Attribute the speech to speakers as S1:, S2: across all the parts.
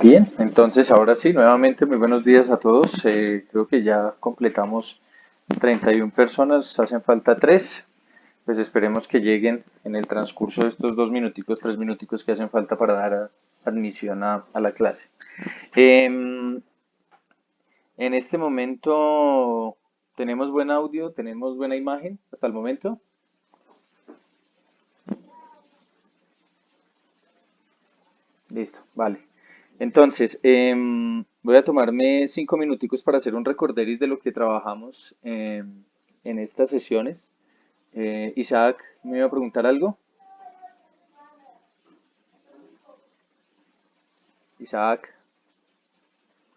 S1: Bien, entonces ahora sí, nuevamente muy buenos días a todos. Creo que ya completamos 31 personas, hacen falta 3. Pues esperemos que lleguen en el transcurso de estos 2 minuticos, 3 minuticos que hacen falta para dar admisión a la clase. Em, en este momento tenemos buen audio, tenemos buena imagen hasta el momento. Listo, vale. Entonces, voy a tomarme 5 minuticos para hacer un recorderis de lo que trabajamos en estas sesiones. Isaac, ¿me iba a preguntar algo? Isaac.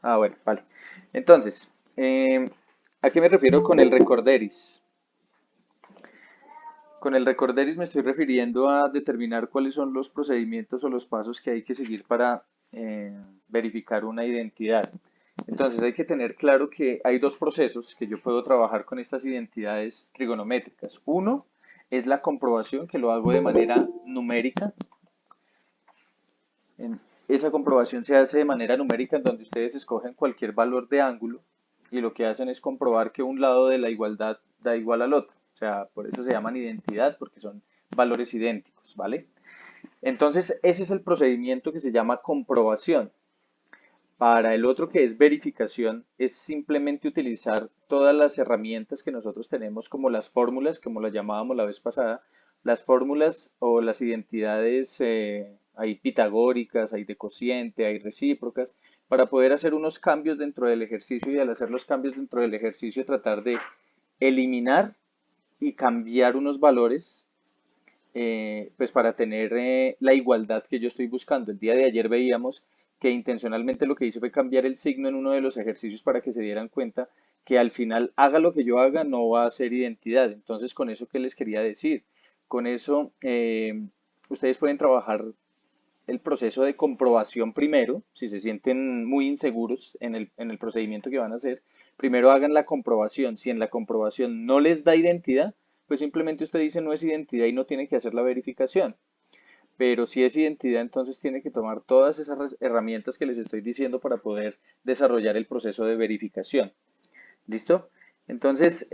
S1: Ah, bueno, vale. Entonces, ¿a qué me refiero con el recorderis? Con el recorderis me estoy refiriendo a determinar cuáles son los procedimientos o los pasos que hay que seguir para verificar una identidad. Entonces hay que tener claro que hay dos procesos que yo puedo trabajar con estas identidades trigonométricas. Uno es la comprobación, que lo hago de manera numérica. Esa comprobación se hace de manera numérica en donde ustedes escogen cualquier valor de ángulo y lo que hacen es comprobar que un lado de la igualdad da igual al otro. O sea, por eso se llaman identidad, porque son valores idénticos, ¿vale? Entonces, ese es el procedimiento que se llama comprobación. Para el otro que es verificación, es simplemente utilizar todas las herramientas que nosotros tenemos, como las fórmulas, como las llamábamos la vez pasada, las fórmulas o las identidades, hay pitagóricas, hay de cociente, hay recíprocas, para poder hacer unos cambios dentro del ejercicio y al hacer los cambios dentro del ejercicio tratar de eliminar y cambiar unos valores pues para tener la igualdad que yo estoy buscando. El día de ayer veíamos que intencionalmente lo que hice fue cambiar el signo en uno de los ejercicios para que se dieran cuenta que al final haga lo que yo haga no va a ser identidad. Entonces, con eso, ¿qué les quería decir? Con eso, ustedes pueden trabajar el proceso de comprobación primero, si se sienten muy inseguros en el procedimiento que van a hacer, primero hagan la comprobación. Si en la comprobación no les da identidad, pues simplemente usted dice no es identidad y no tiene que hacer la verificación. Pero si es identidad, entonces tiene que tomar todas esas herramientas que les estoy diciendo para poder desarrollar el proceso de verificación. ¿Listo? Entonces,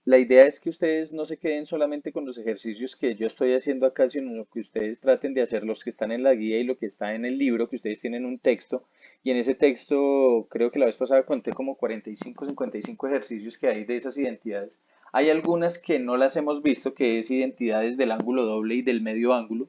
S1: la idea es que ustedes no se queden solamente con los ejercicios que yo estoy haciendo acá, sino que ustedes traten de hacer los que están en la guía y lo que está en el libro, que ustedes tienen un texto, y en ese texto, creo que la vez pasada conté como 45, 55 ejercicios que hay de esas identidades. Hay algunas que no las hemos visto, que es identidades del ángulo doble y del medio ángulo,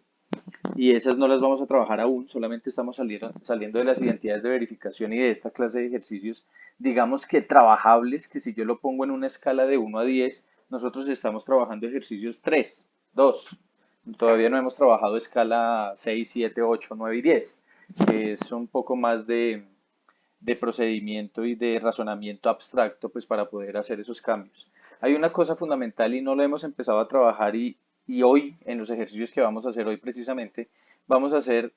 S1: y esas no las vamos a trabajar aún, solamente estamos saliendo de las identidades de verificación y de esta clase de ejercicios, digamos que trabajables, que si yo lo pongo en una escala de 1 a 10, nosotros estamos trabajando ejercicios 3, 2. Todavía no hemos trabajado escala 6, 7, 8, 9 y 10, que es un poco más de procedimiento y de razonamiento abstracto, pues para poder hacer esos cambios. Hay una cosa fundamental y no lo hemos empezado a trabajar y hoy, en los ejercicios que vamos a hacer hoy precisamente, vamos a hacer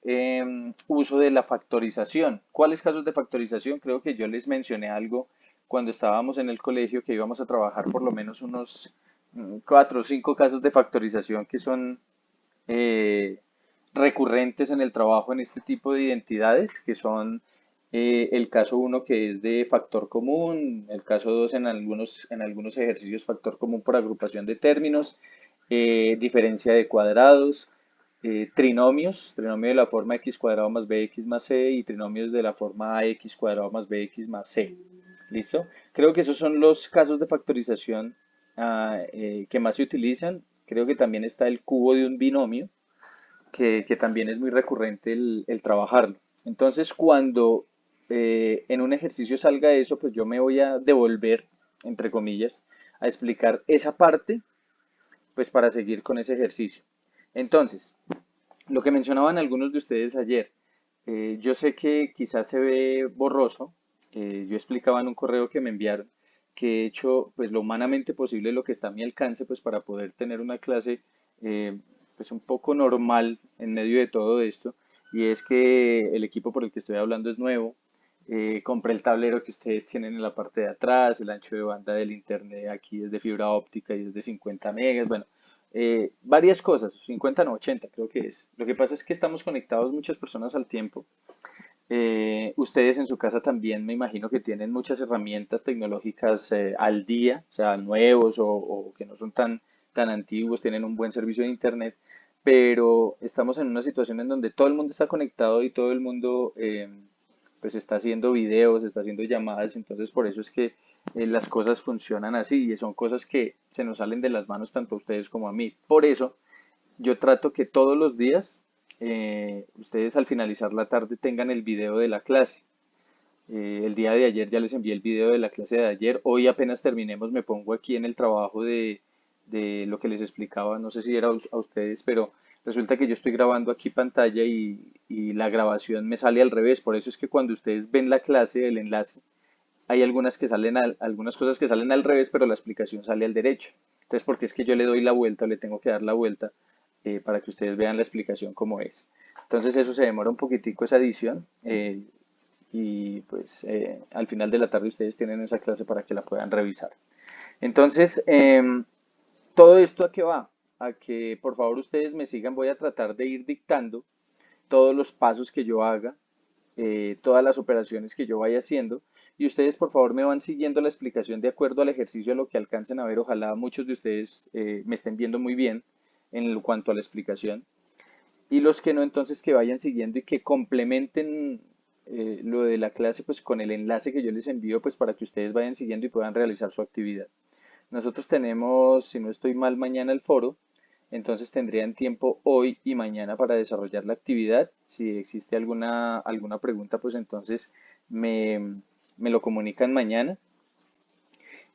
S1: uso de la factorización. ¿Cuáles casos de factorización? Creo que yo les mencioné algo cuando estábamos en el colegio que íbamos a trabajar por lo menos unos 4 o 5 casos de factorización que son eh, recurrentes en el trabajo en este tipo de identidades, que son el caso uno que es de factor común, el caso 2 en algunos ejercicios factor común por agrupación de términos, diferencia de cuadrados, trinomio de la forma x cuadrado más bx más c y trinomios de la forma ax cuadrado más bx más c. ¿Listo? Creo que esos son los casos de factorización que más se utilizan. Creo que también está el cubo de un binomio, que también es muy recurrente el trabajarlo. Entonces, cuando en un ejercicio salga eso, pues yo me voy a devolver, entre comillas, a explicar esa parte, pues para seguir con ese ejercicio. Entonces, lo que mencionaban algunos de ustedes ayer, yo sé que quizás se ve borroso, yo explicaba en un correo que me enviaron que he hecho pues lo humanamente posible lo que está a mi alcance pues para poder tener una clase eh, pues un poco normal en medio de todo esto, y es que el equipo por el que estoy hablando es nuevo. Compré el tablero que ustedes tienen en la parte de atrás, el ancho de banda del internet aquí es de fibra óptica y es de 50 megas, bueno, varias cosas, 50 no 80 creo que es. Lo que pasa es que estamos conectados muchas personas al tiempo Ustedes en su casa también me imagino que tienen muchas herramientas tecnológicas al día, o sea, nuevos o que no son tan antiguos, tienen un buen servicio de internet, pero estamos en una situación en donde todo el mundo está conectado y todo el mundo pues está haciendo videos, está haciendo llamadas, entonces por eso es que las cosas funcionan así y son cosas que se nos salen de las manos tanto a ustedes como a mí. Por eso yo trato que todos los días ustedes al finalizar la tarde tengan el video de la clase. El día de ayer ya les envié el video de la clase de ayer. Hoy apenas terminemos me pongo aquí en el trabajo de lo que les explicaba. No sé si era a ustedes, pero resulta que yo estoy grabando aquí pantalla y la grabación me sale al revés. Por eso es que cuando ustedes ven la clase, el enlace, hay algunas cosas que salen al revés, pero la explicación sale al derecho. Entonces, porque es que yo le doy la vuelta, le tengo que dar la vuelta para que ustedes vean la explicación como es. Entonces, eso se demora un poquitico esa edición y pues al final de la tarde ustedes tienen esa clase para que la puedan revisar. Entonces, todo esto a qué va? A que por favor ustedes me sigan, voy a tratar de ir dictando todos los pasos que yo haga, todas las operaciones que yo vaya haciendo y ustedes por favor me van siguiendo la explicación de acuerdo al ejercicio, a lo que alcancen a ver. Ojalá muchos de ustedes me estén viendo muy bien en cuanto a la explicación y los que no, entonces que vayan siguiendo y que complementen lo de la clase pues con el enlace que yo les envío pues para que ustedes vayan siguiendo y puedan realizar su actividad. Nosotros tenemos, si no estoy mal, mañana el foro, entonces tendrían tiempo hoy y mañana para desarrollar la actividad. Si existe alguna pregunta, pues entonces me lo comunican mañana.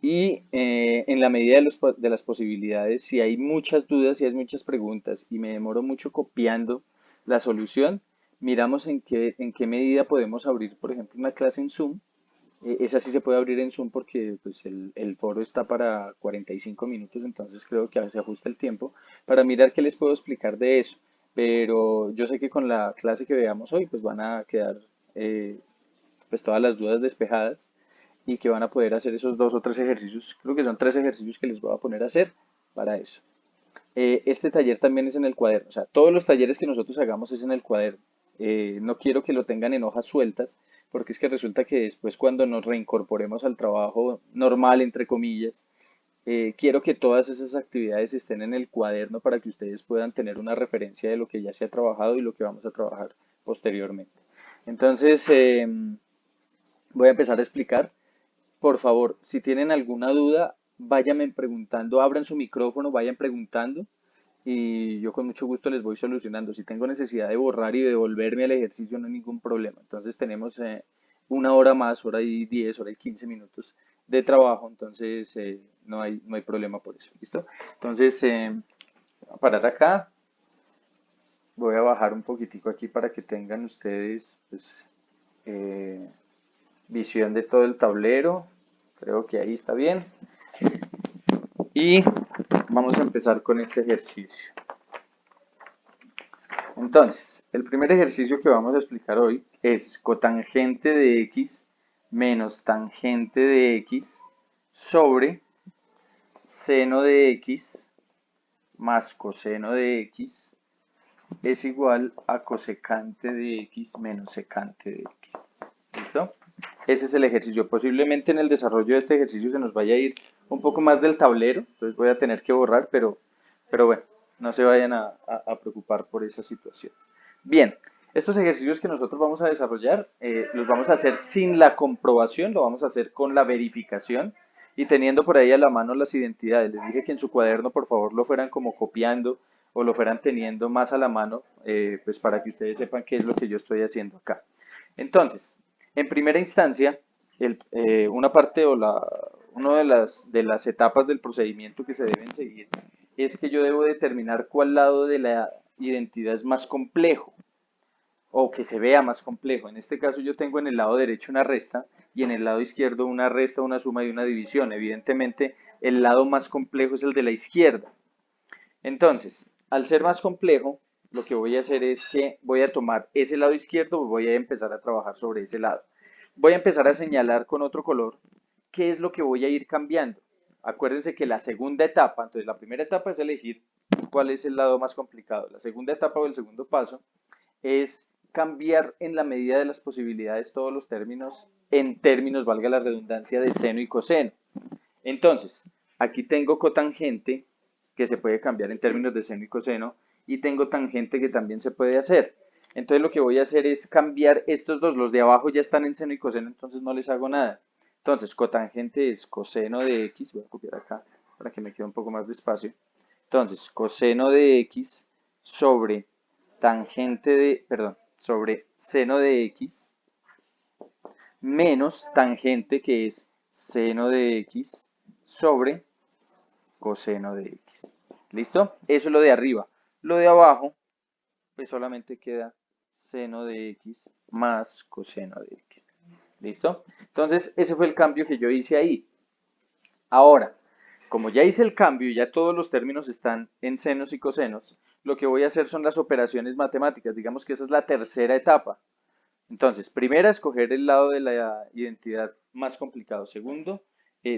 S1: Y en la medida de las posibilidades, si hay muchas dudas, si hay muchas preguntas y me demoro mucho copiando la solución, miramos en qué medida podemos abrir, por ejemplo, una clase en Zoom. Esa sí se puede abrir en Zoom porque pues, el foro está para 45 minutos, entonces creo que se ajusta el tiempo para mirar qué les puedo explicar de eso. Pero yo sé que con la clase que veamos hoy, pues van a quedar eh, pues todas las dudas despejadas y que van a poder hacer esos 2 o 3 ejercicios. Creo que son 3 ejercicios que les voy a poner a hacer para eso. Este taller también es en el cuaderno, o sea, todos los talleres que nosotros hagamos es en el cuaderno. No quiero que lo tengan en hojas sueltas, porque es que resulta que después cuando nos reincorporemos al trabajo normal, entre comillas, quiero que todas esas actividades estén en el cuaderno para que ustedes puedan tener una referencia de lo que ya se ha trabajado y lo que vamos a trabajar posteriormente. Entonces, voy a empezar a explicar. Por favor, si tienen alguna duda, váyanme preguntando, abran su micrófono, vayan preguntando y yo con mucho gusto les voy solucionando. Si tengo necesidad de borrar y devolverme al ejercicio, no hay ningún problema. Entonces tenemos una hora más, hora y 10, hora y 15 minutos de trabajo, entonces no hay problema por eso. ¿Listo? Entonces, voy a parar acá, voy a bajar un poquitico aquí para que tengan ustedes pues, eh, visión de todo el tablero. Creo que ahí está bien. Y vamos a empezar con este ejercicio. Entonces, el primer ejercicio que vamos a explicar hoy es cotangente de x menos tangente de x sobre seno de x más coseno de x es igual a cosecante de x menos secante de x. ¿Listo? Ese es el ejercicio. Posiblemente en el desarrollo de este ejercicio se nos vaya a ir un poco más del tablero, entonces voy a tener que borrar, pero bueno, no se vayan a preocupar por esa situación. Bien, estos ejercicios que nosotros vamos a desarrollar los vamos a hacer sin la comprobación, lo vamos a hacer con la verificación y teniendo por ahí a la mano las identidades. Les dije que en su cuaderno por favor lo fueran como copiando o lo fueran teniendo más a la mano, pues para que ustedes sepan qué es lo que yo estoy haciendo acá. Entonces, en primera instancia, una parte una de las etapas del procedimiento que se deben seguir es que yo debo determinar cuál lado de la identidad es más complejo o que se vea más complejo. En este caso yo tengo en el lado derecho una resta y en el lado izquierdo una resta, una suma y una división. Evidentemente el lado más complejo es el de la izquierda. Entonces, al ser más complejo, lo que voy a hacer es que voy a tomar ese lado izquierdo y voy a empezar a trabajar sobre ese lado. Voy a empezar a señalar con otro color qué es lo que voy a ir cambiando. Acuérdense que la segunda etapa, entonces la primera etapa es elegir cuál es el lado más complicado. La segunda etapa o el segundo paso es cambiar en la medida de las posibilidades todos los términos en términos, valga la redundancia, de seno y coseno. Entonces, aquí tengo cotangente que se puede cambiar en términos de seno y coseno y tengo tangente que también se puede hacer. Entonces lo que voy a hacer es cambiar estos dos, los de abajo ya están en seno y coseno, entonces no les hago nada. Entonces, cotangente es coseno de x, voy a copiar acá para que me quede un poco más de espacio. Entonces, coseno de x sobre tangente de, perdón, sobre seno de x menos tangente que es seno de x sobre coseno de x. ¿Listo? Eso es lo de arriba. Lo de abajo, pues solamente queda seno de x más coseno de x. ¿Listo? Entonces, ese fue el cambio que yo hice ahí. Ahora, como ya hice el cambio y ya todos los términos están en senos y cosenos, lo que voy a hacer son las operaciones matemáticas. Digamos que esa es la tercera etapa. Entonces, primera, escoger el lado de la identidad más complicado. Segundo,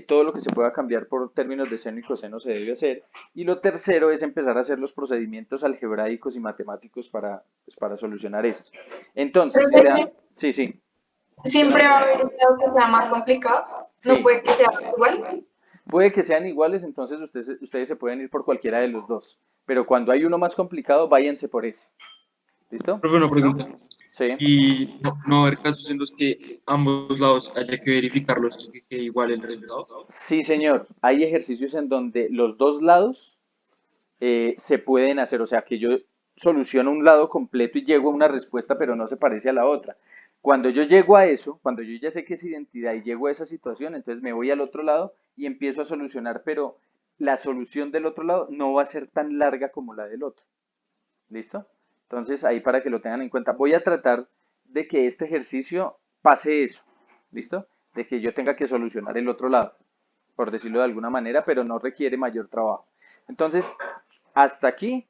S1: todo lo que se pueda cambiar por términos de seno y coseno se debe hacer. Y lo tercero es empezar a hacer los procedimientos algebraicos y matemáticos pues, para solucionar eso. Entonces,
S2: Profe,
S1: sí, sí,
S2: siempre va a haber un lado que sea más complicado. No
S1: sí.
S2: puede que sea igual.
S1: Puede que sean iguales, entonces ustedes se pueden ir por cualquiera de los dos. Pero cuando hay uno más complicado, váyanse por ese. ¿Listo?
S3: Profe, una pregunta.
S1: Sí.
S3: ¿Y no va a haber casos en los que ambos lados haya que verificarlos y que quede igual el resultado?
S1: Sí, señor. Hay ejercicios en donde los dos lados se pueden hacer, o sea, que yo soluciono un lado completo y llego a una respuesta, pero no se parece a la otra. Cuando yo llego a eso, cuando yo ya sé que es identidad y llego a esa situación, entonces me voy al otro lado y empiezo a solucionar, pero la solución del otro lado no va a ser tan larga como la del otro. ¿Listo? Entonces, ahí para que lo tengan en cuenta, voy a tratar de que este ejercicio pase eso. ¿Listo? De que yo tenga que solucionar el otro lado, por decirlo de alguna manera, pero no requiere mayor trabajo. Entonces, hasta aquí,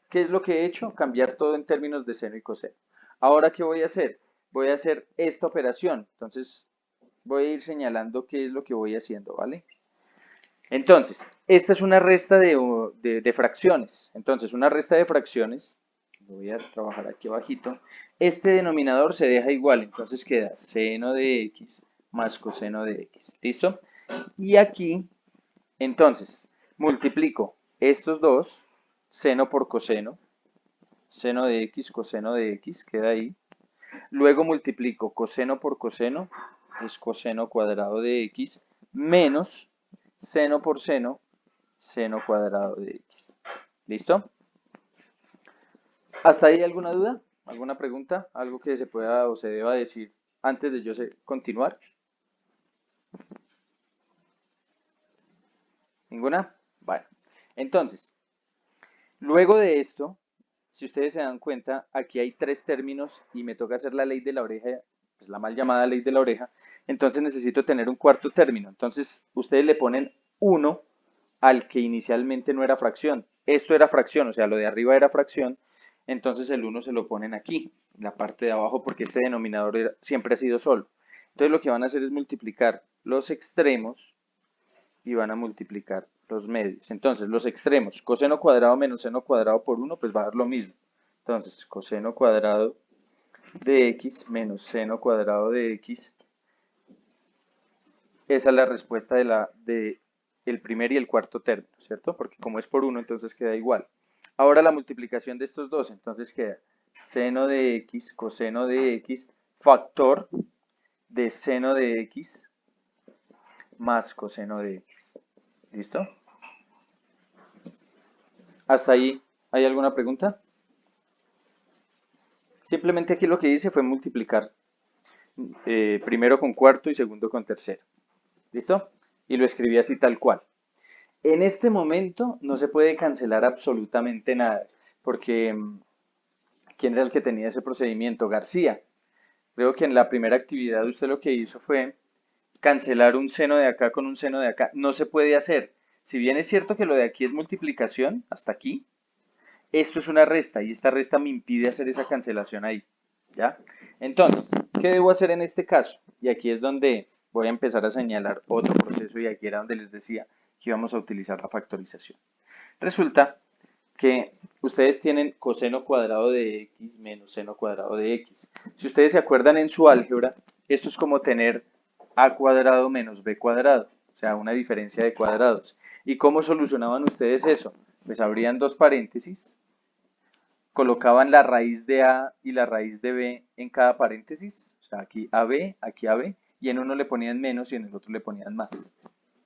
S1: ¿qué es lo que he hecho? Cambiar todo en términos de seno y coseno. Ahora, ¿qué voy a hacer? Voy a hacer esta operación. Entonces, voy a ir señalando qué es lo que voy haciendo, ¿vale? Entonces, esta es una resta de fracciones. Entonces, una resta de fracciones, voy a trabajar aquí abajito, este denominador se deja igual, entonces queda seno de x más coseno de x. ¿Listo? Y aquí, entonces, multiplico estos dos, seno por coseno, seno de x, coseno de x, queda ahí. Luego multiplico coseno por coseno, es coseno cuadrado de x, menos seno por seno, seno cuadrado de x. ¿Listo? ¿Hasta ahí alguna duda? ¿Alguna pregunta? ¿Algo que se pueda o se deba decir antes de yo continuar? ¿Ninguna? Bueno, entonces, luego de esto, si ustedes se dan cuenta, aquí hay tres términos y me toca hacer la ley de la oreja, pues la mal llamada ley de la oreja, entonces necesito tener un cuarto término. Entonces, ustedes le ponen 1 al que inicialmente no era fracción. Esto era fracción, o sea, lo de arriba era fracción, entonces el 1 se lo ponen aquí, en la parte de abajo, porque este denominador siempre ha sido solo. Entonces lo que van a hacer es multiplicar los extremos y van a multiplicar los medios. Entonces, los extremos, coseno cuadrado menos seno cuadrado por 1, pues va a dar lo mismo. Entonces, coseno cuadrado de x menos seno cuadrado de x. Esa es la respuesta de el primer y el cuarto término, ¿cierto? Porque como es por 1, entonces queda igual. Ahora la multiplicación de estos dos, entonces queda seno de x, coseno de x, factor de seno de x más coseno de x. ¿Listo? ¿Hasta ahí hay alguna pregunta? Simplemente aquí lo que hice fue multiplicar primero con cuarto y segundo con tercero. ¿Listo? Y lo escribí así tal cual. En este momento no se puede cancelar absolutamente nada, porque ¿quién era el que tenía ese procedimiento? García. Creo que en la primera actividad usted lo que hizo fue cancelar un seno de acá con un seno de acá. No se puede hacer. Si bien es cierto que lo de aquí es multiplicación, hasta aquí, esto es una resta y esta resta me impide hacer esa cancelación ahí. ¿Ya? Entonces, ¿qué debo hacer en este caso? Y aquí es donde voy a empezar a señalar otro proceso y aquí era donde les decía que íbamos a utilizar la factorización. Resulta que ustedes tienen coseno cuadrado de x menos seno cuadrado de x. Si ustedes se acuerdan en su álgebra, esto es como tener a cuadrado menos b cuadrado, o sea, una diferencia de cuadrados. ¿Y cómo solucionaban ustedes eso? Pues abrían dos paréntesis, colocaban la raíz de a y la raíz de b en cada paréntesis, o sea, aquí AB, y en uno le ponían menos y en el otro le ponían más.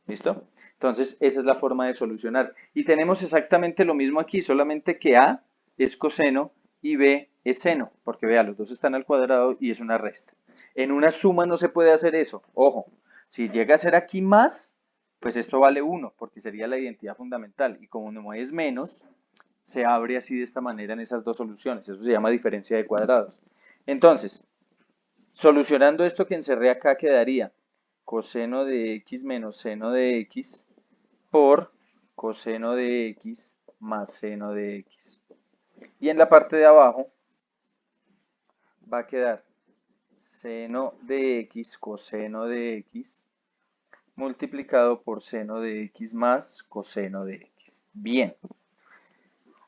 S1: ¿Listo? Entonces, esa es la forma de solucionar. Y tenemos exactamente lo mismo aquí, solamente que a es coseno y b es seno, porque vea, los dos están al cuadrado y es una resta. En una suma no se puede hacer eso. Ojo, si llega a ser aquí más, pues esto vale 1, porque sería la identidad fundamental. Y como no es menos, se abre así de esta manera en esas dos soluciones. Eso se llama diferencia de cuadrados. Entonces, solucionando esto que encerré acá, quedaría coseno de x menos seno de x por coseno de x más seno de x. Y en la parte de abajo va a quedar seno de x coseno de x multiplicado por seno de x más coseno de x. Bien.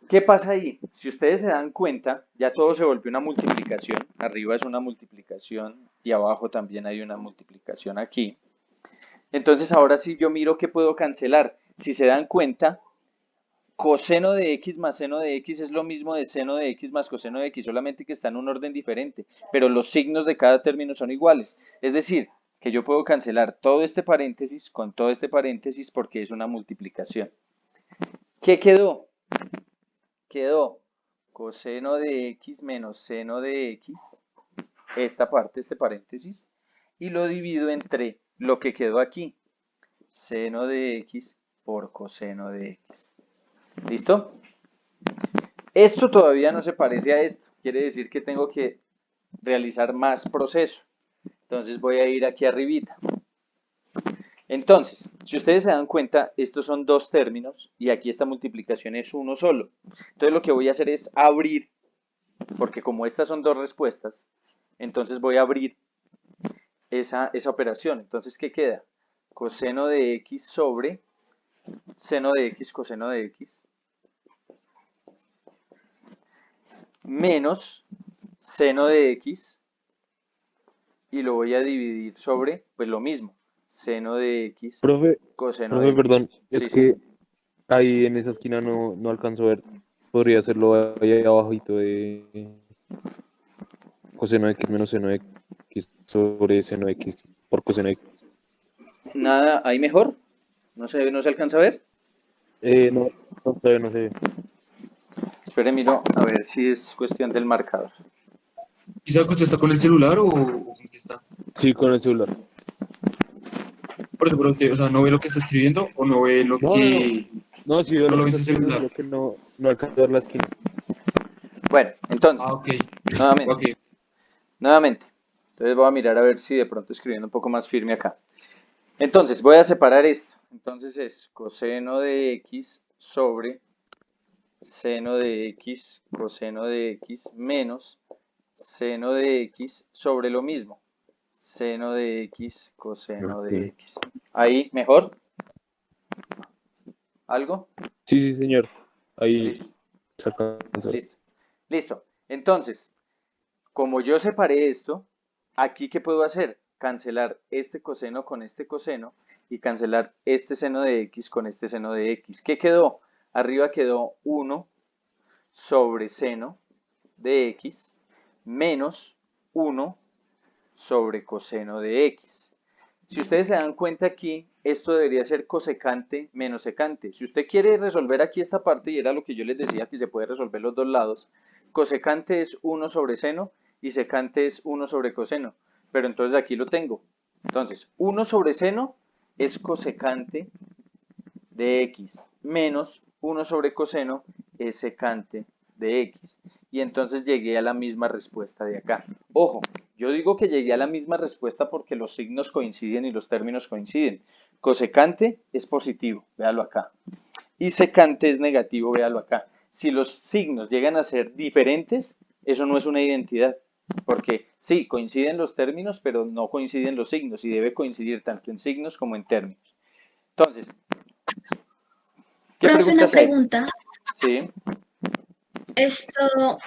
S1: ¿Qué pasa ahí? Si ustedes se dan cuenta, ya todo se volvió una multiplicación. Arriba es una multiplicación y abajo también hay una multiplicación aquí. Entonces ahora sí yo miro qué puedo cancelar. Si se dan cuenta, coseno de x más seno de x es lo mismo de seno de x más coseno de x, solamente que está en un orden diferente, pero los signos de cada término son iguales. Es decir, que yo puedo cancelar todo este paréntesis con todo este paréntesis porque es una multiplicación. ¿Qué quedó? Quedó coseno de x menos seno de x, esta parte, este paréntesis, y lo divido entre lo que quedó aquí, seno de x por coseno de x. ¿Listo? Esto todavía no se parece a esto, quiere decir que tengo que realizar más proceso. Entonces voy a ir aquí arribita. Entonces, si ustedes se dan cuenta, estos son dos términos y aquí esta multiplicación es uno solo. Entonces lo que voy a hacer es abrir, porque como estas son dos respuestas, entonces voy a abrir esa operación. Entonces, ¿qué queda? Coseno de x sobre seno de x coseno de x menos seno de x y lo voy a dividir sobre, pues lo mismo, seno de x coseno de x.
S4: Perdón, es
S1: Sí, sí.
S4: que ahí en esa esquina no alcanzo a ver. Podría hacerlo ahí abajito de coseno de x menos seno de x sobre seno de x por coseno de x.
S1: Nada, ahí mejor. No se alcanza a ver.
S4: Todavía no sé.
S1: Espere, miro a ver si es cuestión del marcador.
S3: ¿Quizá que usted está con el celular o con qué está?
S4: Sí, con el celular.
S3: Por eso pregunté, o sea, ¿no ve lo que está escribiendo o no ve lo
S4: No.
S3: que
S4: No, sí veo
S3: no
S4: lo
S3: lo
S4: que
S3: ve en
S4: está
S3: su
S4: escribiendo,
S3: celular?
S4: solo que no alcanzo a ver la esquina.
S1: Bueno, entonces,
S3: Ah, ok.
S1: nuevamente,
S3: Ok.
S1: nuevamente. Entonces voy a mirar a ver si de pronto escribiendo un poco más firme acá. Entonces voy a separar esto. Entonces es coseno de x sobre seno de x coseno de x menos seno de x sobre lo mismo. Seno de x coseno de
S4: Ok.
S1: x. Ahí, ¿mejor? ¿Algo?
S4: Sí, señor. Ahí
S1: Listo,
S4: se alcanza a ver.
S1: listo. Listo. Entonces, como yo separé esto, aquí ¿qué puedo hacer? Cancelar este coseno con este coseno y cancelar este seno de x con este seno de x. ¿Qué quedó? Arriba quedó 1 sobre seno de x menos 1 sobre coseno de x. Si ustedes se dan cuenta aquí, esto debería ser cosecante menos secante. Si usted quiere resolver aquí esta parte, y era lo que yo les decía, que se puede resolver los dos lados, cosecante es 1 sobre seno y secante es 1 sobre coseno. Pero entonces aquí lo tengo. Entonces, 1 sobre seno es cosecante de x menos 1 sobre coseno es secante de x. Y entonces llegué a la misma respuesta de acá. Ojo, yo digo que llegué a la misma respuesta porque los signos coinciden y los términos coinciden. Cosecante es positivo, véalo acá. Y secante es negativo, véalo acá. Si los signos llegan a ser diferentes, eso no es una identidad. Porque sí, coinciden los términos, pero no coinciden los signos y debe coincidir tanto en signos como en términos. Entonces, ¿qué
S5: Profe, una
S1: preguntas hay?
S5: pregunta.
S1: Sí,
S5: Esto,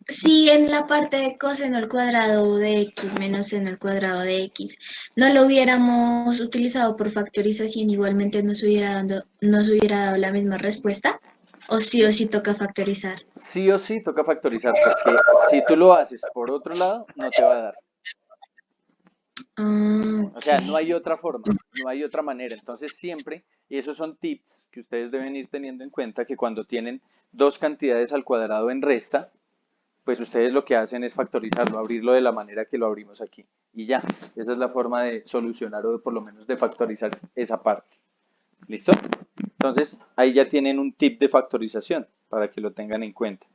S5: si en la parte de coseno al cuadrado de x menos seno al cuadrado de x no lo hubiéramos utilizado por factorización, igualmente nos hubiera dado la misma respuesta, o sí toca factorizar.
S1: sí o sí toca factorizar, porque si tú lo haces por otro lado, no te va a dar.
S5: Ah,
S1: O sea, no
S5: ok.
S1: hay otra forma, no hay otra manera. Entonces siempre, y esos son tips que ustedes deben ir teniendo en cuenta, que cuando tienen dos cantidades al cuadrado en resta, pues ustedes lo que hacen es factorizarlo, abrirlo de la manera que lo abrimos aquí. Y ya, esa es la forma de solucionar o por lo menos de factorizar esa parte. ¿Listo? Entonces, ahí ya tienen un tip de factorización para que lo tengan en cuenta.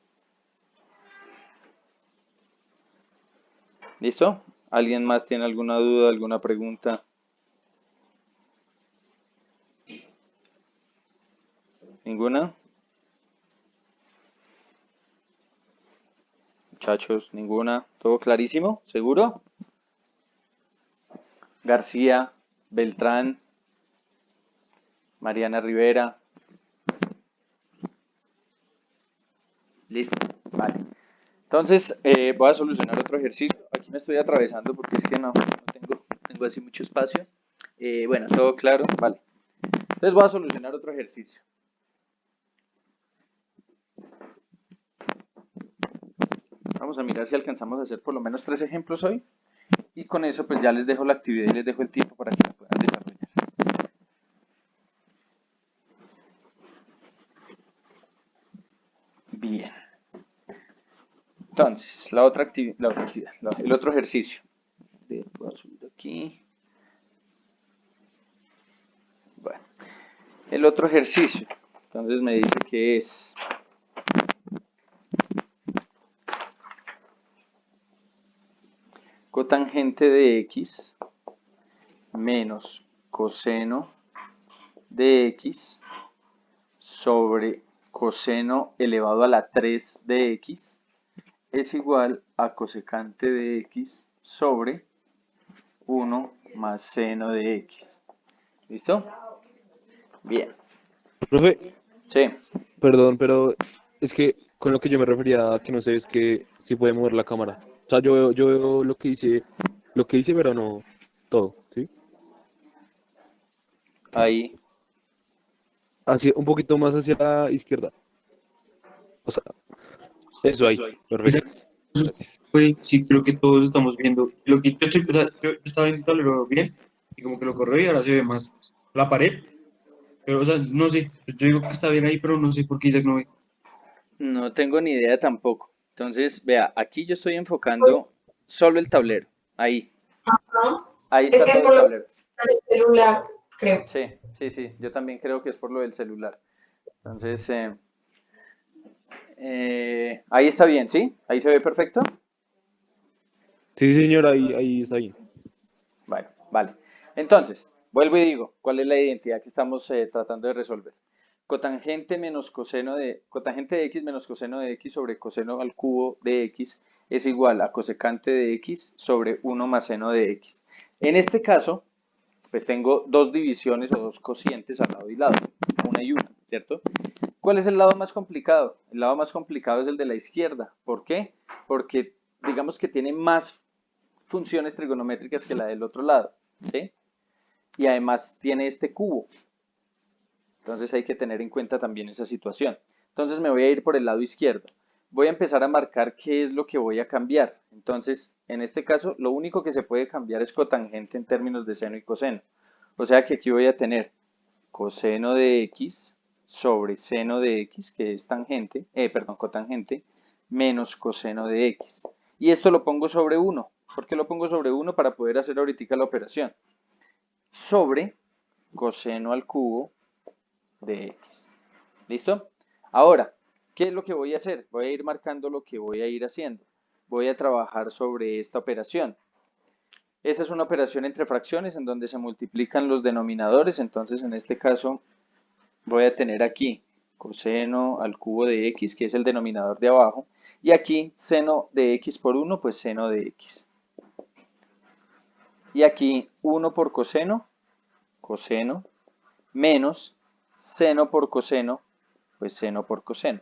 S1: ¿Listo? ¿Alguien más tiene alguna duda, alguna pregunta? ¿Ninguna? Muchachos, ninguna. ¿Todo clarísimo? ¿Seguro? García, Beltrán, Mariana Rivera. Listo. Vale. Entonces, voy a solucionar otro ejercicio. Aquí me estoy atravesando porque es que no tengo así mucho espacio. Bueno, todo claro. Vale. Entonces voy a solucionar otro ejercicio. Vamos a mirar si alcanzamos a hacer por lo menos 3 ejemplos hoy. Y con eso pues ya les dejo la actividad y les dejo el tiempo para que la puedan desarrollar. Bien. Entonces, el otro ejercicio. Voy a subir aquí. Bueno, el otro ejercicio. Entonces me dice que es cotangente de x menos coseno de x sobre coseno elevado a la 3 de x es igual a cosecante de x sobre 1 más seno de x. ¿Listo? Bien.
S4: Profe,
S1: Sí.
S4: perdón, pero es que con lo que yo me refería a que no sé es que si puede mover la cámara. O sea, yo veo lo que hice, pero no todo, ¿sí?
S1: Ahí.
S4: Hacia, un poquito más hacia la izquierda. O sea, eso ahí. Perfecto.
S3: Exacto.
S4: Gracias.
S3: Pues sí, creo que todos estamos viendo. Lo que o sea, yo estaba viendo el tablero bien y como que lo corrí y ahora se ve más la pared. Pero, o sea, no sé. Yo digo que está bien ahí, pero no sé por qué Isaac no ve.
S1: No tengo ni idea tampoco. Entonces, vea, aquí yo estoy enfocando solo el tablero. Ahí.
S2: Ajá.
S1: Ahí
S2: Es
S1: está
S2: que es
S1: todo el
S2: por lo
S1: tablero.
S2: del celular, creo.
S1: Sí, sí, sí. Yo también creo que es por lo del celular. Entonces, ahí está bien, ¿sí? Ahí se ve perfecto.
S4: Sí, sí, señor, ahí está bien.
S1: Bueno, vale. Entonces, vuelvo y digo, ¿cuál es la identidad que estamos tratando de resolver? Cotangente de x menos coseno de x sobre coseno al cubo de x es igual a cosecante de x sobre 1 más seno de x. En este caso, pues tengo dos divisiones o dos cocientes al lado y lado, una y una, ¿cierto? ¿Cuál es el lado más complicado? El lado más complicado es el de la izquierda. ¿Por qué? Porque digamos que tiene más funciones trigonométricas que la del otro lado, ¿sí? Y además tiene este cubo. Entonces hay que tener en cuenta también esa situación. Entonces me voy a ir por el lado izquierdo. Voy a empezar a marcar qué es lo que voy a cambiar. Entonces, en este caso, lo único que se puede cambiar es cotangente en términos de seno y coseno. O sea que aquí voy a tener coseno de x sobre seno de x, que es cotangente, menos coseno de x. Y esto lo pongo sobre 1. ¿Por qué lo pongo sobre 1? Para poder hacer ahorita la operación. Sobre coseno al cubo de x. ¿Listo? Ahora, ¿qué es lo que voy a hacer? Voy a ir marcando lo que voy a ir haciendo. Voy a trabajar sobre esta operación. Esa es una operación entre fracciones en donde se multiplican los denominadores. Entonces, en este caso, voy a tener aquí coseno al cubo de x, que es el denominador de abajo. Y aquí, seno de x por 1, pues seno de x. Y aquí, 1 por coseno, menos seno por coseno, pues seno por coseno.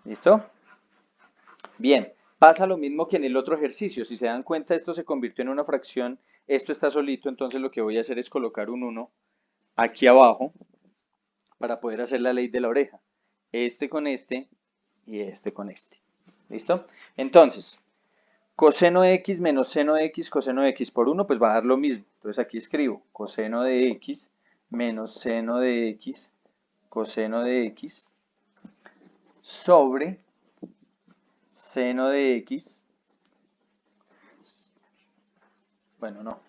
S1: ¿Listo? Bien, pasa lo mismo que en el otro ejercicio. Si se dan cuenta, esto se convirtió en una fracción, esto está solito, entonces lo que voy a hacer es colocar un 1 aquí abajo para poder hacer la ley de la oreja. Este con este y este con este. ¿Listo? Entonces, coseno de x menos seno de x, coseno de x por 1, pues va a dar lo mismo. Entonces aquí escribo coseno de x menos seno de x, coseno de x, sobre seno de x. Bueno, no,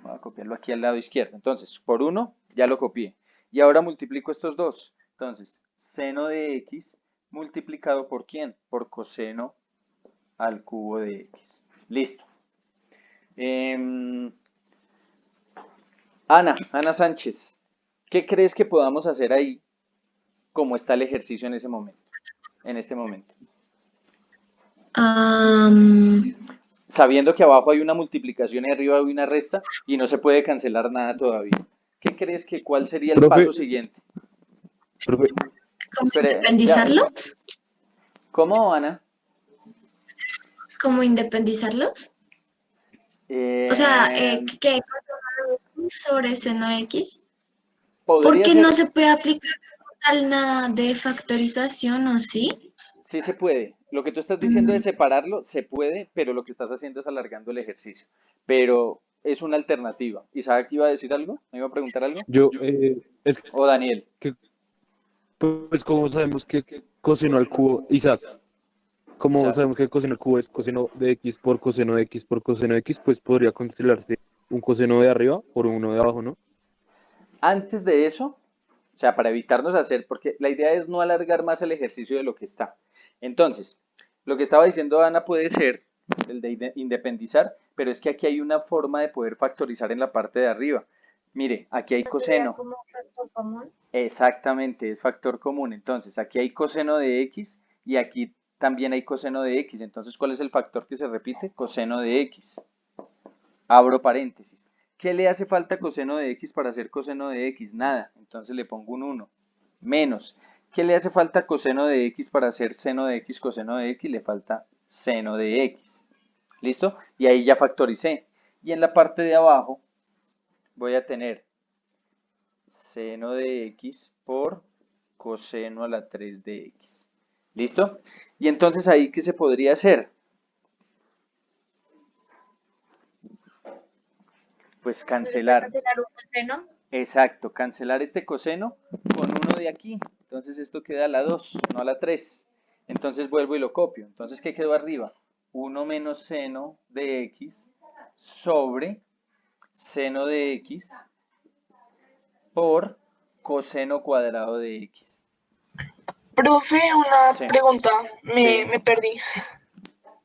S1: voy a copiarlo aquí al lado izquierdo. Entonces, por 1 ya lo copié. Y ahora multiplico estos dos. Entonces, seno de x multiplicado por ¿quién? Por coseno al cubo de x. Listo. Ana Sánchez, ¿qué crees que podamos hacer ahí como está el ejercicio en ese momento, en este momento? Sabiendo que abajo hay una multiplicación y arriba hay una resta y no se puede cancelar nada todavía. ¿Qué crees que cuál sería el
S4: Profe.
S1: paso siguiente?
S4: Profe,
S5: ¿Cómo
S1: Espere,
S5: independizarlos?
S1: ¿Cómo, Ana?
S5: ¿Cómo independizarlos? O sea, ¿qué sobre seno de x?
S1: Podría
S5: Porque
S1: ser,
S5: no se puede aplicar como tal nada de factorización, ¿o sí?
S1: sí se puede. Lo que tú estás diciendo de separarlo, se puede, pero lo que estás haciendo es alargando el ejercicio. Pero es una alternativa. ¿Isaac iba a decir algo? ¿Me iba a preguntar algo?
S4: yo, es
S1: ¿O Daniel?
S4: que, pues, como sabemos que coseno al cubo, Isaac, como
S1: Isaac.
S4: sabemos que coseno al cubo es coseno de x por coseno de x por coseno de x, pues podría cancelarse un coseno de arriba por uno de abajo, ¿no?
S1: Antes de eso, o sea, para evitarnos hacer, porque la idea es no alargar más el ejercicio de lo que está. Entonces, lo que estaba diciendo Ana puede ser el de independizar, pero es que aquí hay una forma de poder factorizar en la parte de arriba. Mire, aquí hay
S2: ¿Sería
S1: coseno.
S2: como factor común?
S1: Exactamente, es factor común. Entonces, aquí hay coseno de x y aquí también hay coseno de x. Entonces, ¿cuál es el factor que se repite? Coseno de x. Abro paréntesis. ¿Qué le hace falta a coseno de x para hacer coseno de x? Nada. Entonces le pongo un 1. Menos. ¿Qué le hace falta a coseno de x para hacer seno de x, coseno de x? Le falta seno de x. ¿Listo? Y ahí ya factoricé. Y en la parte de abajo voy a tener seno de x por coseno a la 3 de x. ¿Listo? Y entonces ahí, ¿qué se podría hacer? Pues cancelar.
S2: ¿Cancelar un coseno?
S1: Exacto, cancelar este coseno con uno de aquí. Entonces esto queda a la 2, no a la 3. Entonces vuelvo y lo copio. Entonces, ¿qué quedó arriba? 1 menos seno de x sobre seno de x por coseno cuadrado de x.
S2: Profe, una
S1: Sí,
S2: pregunta,
S1: sí.
S2: me perdí.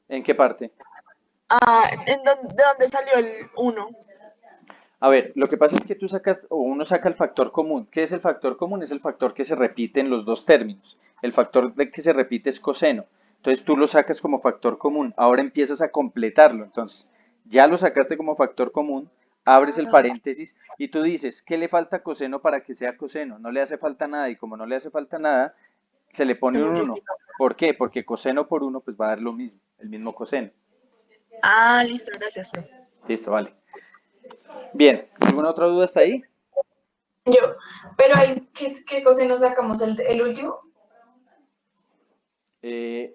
S1: ¿En qué parte?
S2: ¿De dónde salió el 1?
S1: A ver, lo que pasa es que tú sacas, o uno saca el factor común. ¿Qué es el factor común? Es el factor que se repite en los dos términos. El factor de que se repite es coseno. Entonces tú lo sacas como factor común. Ahora empiezas a completarlo. Entonces, ya lo sacaste como factor común, abres el paréntesis y tú dices, ¿qué le falta a coseno para que sea coseno? No le hace falta nada y como no le hace falta nada, se le pone un 1. ¿Por qué? Porque coseno por 1 pues va a dar lo mismo, el mismo coseno.
S2: Listo, gracias, profe.
S1: Listo, vale. Bien, ¿alguna otra duda hasta ahí?
S2: Yo, pero hay, ¿qué coseno sacamos? ¿El último?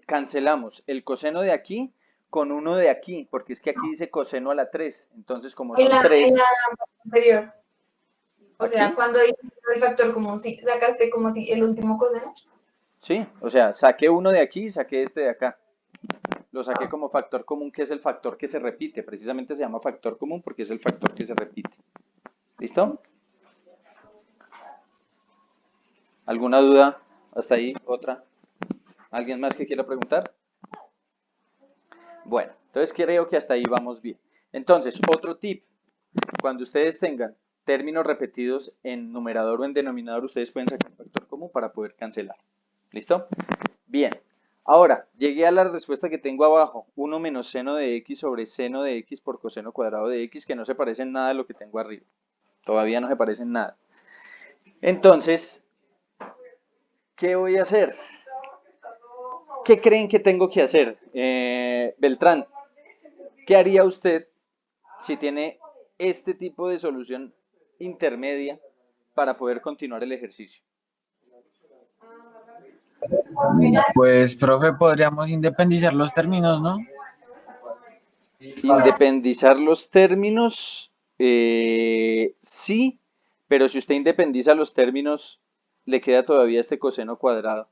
S1: Cancelamos el coseno de aquí con uno de aquí, porque es que aquí dice coseno a la 3. Entonces, como
S2: En
S1: son
S2: la
S1: 3,
S2: anterior. O
S1: ¿aquí?
S2: sea, cuando hice el factor común, sí, sacaste como si el último coseno.
S1: Sí, o sea, saqué uno de aquí y saqué este de acá. Lo saqué como factor común, que es el factor que se repite. Precisamente se llama factor común porque es el factor que se repite. ¿Listo? ¿Alguna duda hasta ahí? ¿Otra? ¿Alguien más que quiera preguntar? Bueno, entonces creo que hasta ahí vamos bien. Entonces, otro tip. Cuando ustedes tengan términos repetidos en numerador o en denominador, ustedes pueden sacar factor común para poder cancelar. ¿Listo? Bien. Ahora, llegué a la respuesta que tengo abajo. 1 menos seno de x sobre seno de x por coseno cuadrado de x, que no se parece en nada a lo que tengo arriba. Todavía no se parece en nada. Entonces, ¿qué voy a hacer? ¿Qué creen que tengo que hacer? Beltrán, ¿qué haría usted si tiene este tipo de solución intermedia para poder continuar el ejercicio?
S6: Pues, profe, podríamos independizar los términos, ¿no?
S1: Independizar los términos, sí, pero si usted independiza los términos, le queda todavía este coseno cuadrado.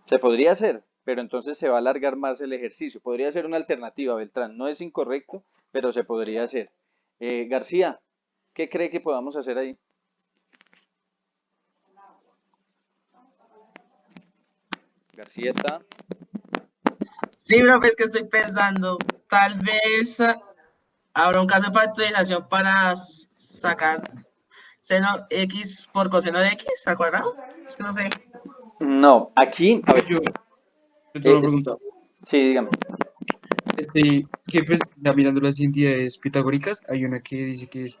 S1: Se podría hacer, pero entonces se va a alargar más el ejercicio. Podría ser una alternativa, Beltrán. No es incorrecto, pero se podría hacer. García, ¿qué cree que podamos hacer ahí? García está.
S7: Sí, profe, es que estoy pensando, tal vez habrá un caso de factorización para sacar seno x por coseno de x al cuadrado. Es que no sé.
S1: No, aquí, a ver,
S3: Yo tengo una
S1: es-
S3: pregunta.
S1: sí, dígame.
S3: Es que pues, ya mirando las identidades pitagóricas, hay una que dice que es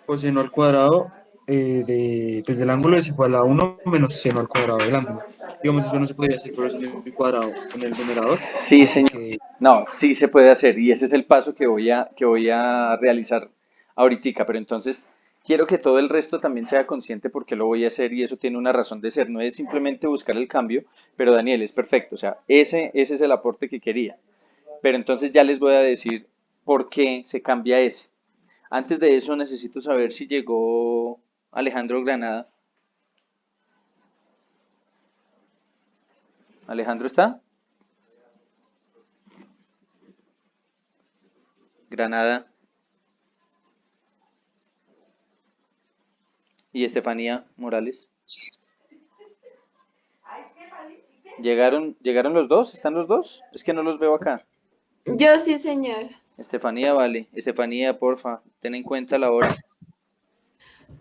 S3: coseno al cuadrado pues, del ángulo es igual a 1 menos seno al cuadrado del ángulo. Digamos, eso no se podría hacer por eso en el cuadrado, en el numerador.
S1: Sí, señor.
S3: Que,
S1: No, sí se puede hacer y ese es el paso que voy a realizar ahorita, pero entonces quiero que todo el resto también sea consciente porque lo voy a hacer y eso tiene una razón de ser, no es simplemente buscar el cambio, pero Daniel es perfecto, o sea, ese es el aporte que quería, pero entonces ya les voy a decir por qué se cambia ese. Antes de eso necesito saber si llegó Alejandro Granada. ¿Alejandro está? Granada y Estefanía Morales. ¿Llegaron los dos? ¿Están los dos? Es que no los veo acá.
S8: Yo sí, señor.
S1: Estefanía, vale. Estefanía, porfa, ten en cuenta la hora.